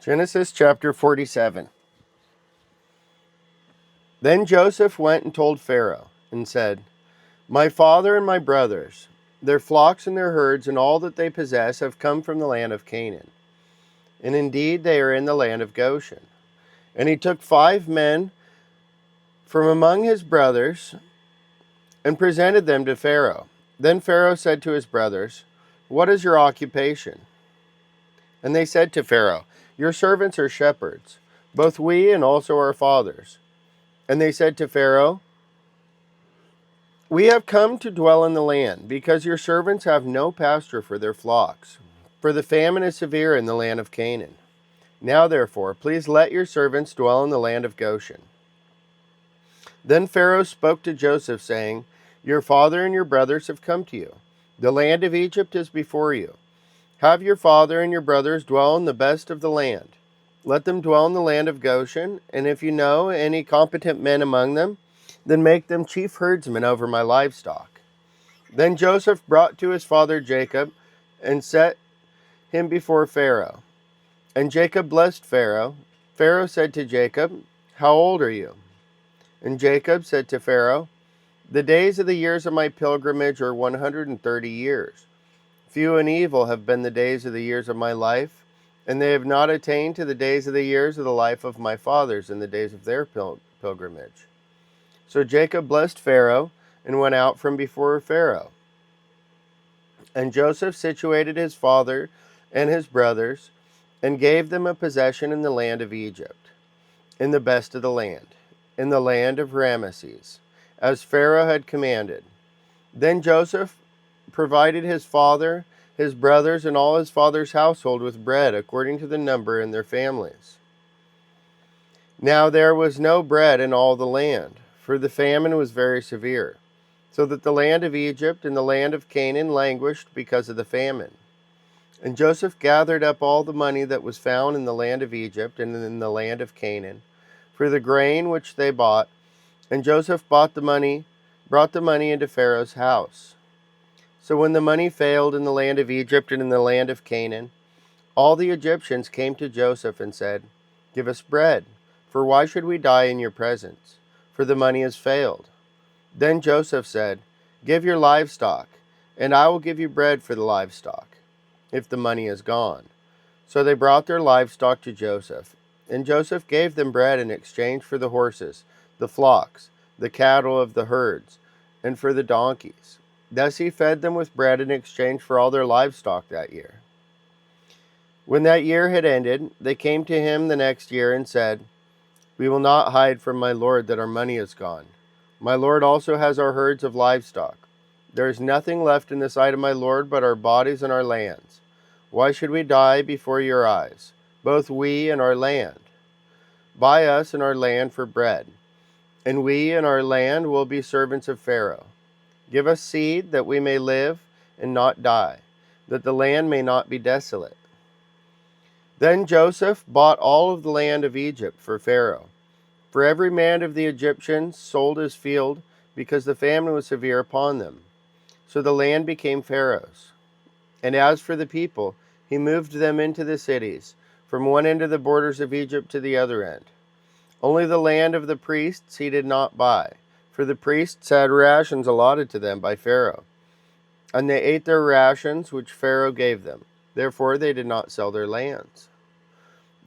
Genesis chapter 47. Then Joseph went and told Pharaoh and said, My father and my brothers, their flocks and their herds and all that they possess have come from the land of Canaan. And indeed they are in the land of Goshen. And he took 5 men from among his brothers and presented them to Pharaoh. Then Pharaoh said to his brothers, What is your occupation? And they said to Pharaoh, Your servants are shepherds, both we and also our fathers. And they said to Pharaoh, We have come to dwell in the land, because your servants have no pasture for their flocks, for the famine is severe in the land of Canaan. Now therefore, please let your servants dwell in the land of Goshen. Then Pharaoh spoke to Joseph, saying, Your father and your brothers have come to you. The land of Egypt is before you. Have your father and your brothers dwell in the best of the land. Let them dwell in the land of Goshen, and if you know any competent men among them, then make them chief herdsmen over my livestock. Then Joseph brought to his father Jacob, and set him before Pharaoh. And Jacob blessed Pharaoh. Pharaoh said to Jacob, How old are you? And Jacob said to Pharaoh, The days of the years of my pilgrimage are 130 years. Few and evil have been the days of the years of my life, and they have not attained to the days of the years of the life of my fathers in the days of their pilgrimage. So Jacob blessed Pharaoh, and went out from before Pharaoh. And Joseph situated his father and his brothers, and gave them a possession in the land of Egypt, in the best of the land, in the land of Ramesses, as Pharaoh had commanded. Then Joseph provided his father, his brothers, and all his father's household with bread according to the number in their families. Now there was no bread in all the land, for the famine was very severe, so that the land of Egypt and the land of Canaan languished because of the famine. And Joseph gathered up all the money that was found in the land of Egypt and in the land of Canaan, for the grain which they bought, and Joseph brought the money into Pharaoh's house. So when the money failed in the land of Egypt and in the land of Canaan, all the Egyptians came to Joseph and said, Give us bread, for why should we die in your presence? For the money has failed. Then Joseph said, Give your livestock, and I will give you bread for the livestock, if the money is gone. So they brought their livestock to Joseph, and Joseph gave them bread in exchange for the horses, the flocks, the cattle of the herds, and for the donkeys. Thus he fed them with bread in exchange for all their livestock that year. When that year had ended, they came to him the next year and said, We will not hide from my lord that our money is gone. My lord also has our herds of livestock. There is nothing left in the sight of my lord but our bodies and our lands. Why should we die before your eyes, both we and our land? Buy us and our land for bread, and we and our land will be servants of Pharaoh. Give us seed that we may live and not die, that the land may not be desolate. Then Joseph bought all of the land of Egypt for Pharaoh. For every man of the Egyptians sold his field, because the famine was severe upon them. So the land became Pharaoh's. And as for the people, he moved them into the cities, from one end of the borders of Egypt to the other end. Only the land of the priests he did not buy, for the priests had rations allotted to them by Pharaoh, and they ate their rations which Pharaoh gave them. Therefore they did not sell their lands.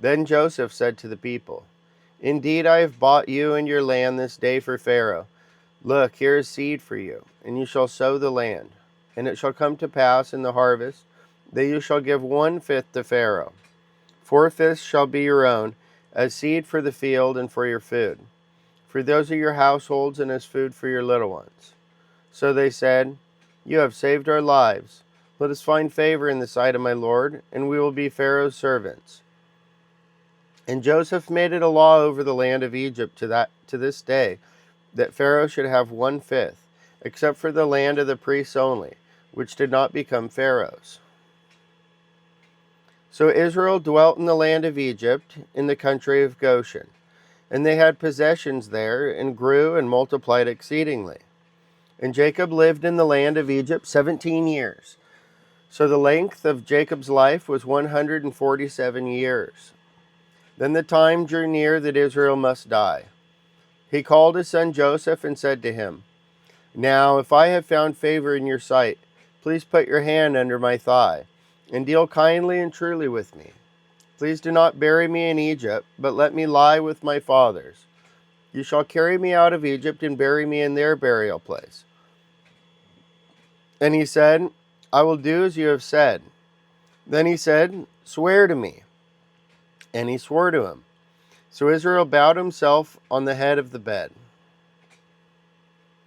Then Joseph said to the people, Indeed, I have bought you and your land this day for Pharaoh. Look, here is seed for you, and you shall sow the land. And it shall come to pass in the harvest that you shall give 1/5 to Pharaoh. 4/5 shall be your own, as seed for the field and for your food. For those are your households, and as food for your little ones. So they said, You have saved our lives. Let us find favor in the sight of my lord, and we will be Pharaoh's servants. And Joseph made it a law over the land of Egypt to this day, that Pharaoh should have 1/5, except for the land of the priests only, which did not become Pharaoh's. So Israel dwelt in the land of Egypt, in the country of Goshen. And they had possessions there, and grew and multiplied exceedingly. And Jacob lived in the land of Egypt 17 years. So the length of Jacob's life was 147 years. Then the time drew near that Israel must die. He called his son Joseph and said to him, "Now, if I have found favor in your sight, please put your hand under my thigh, and deal kindly and truly with me. Please do not bury me in Egypt, but let me lie with my fathers. You shall carry me out of Egypt and bury me in their burial place." And he said, "I will do as you have said." Then he said, "Swear to me." And he swore to him. So Israel bowed himself on the head of the bed.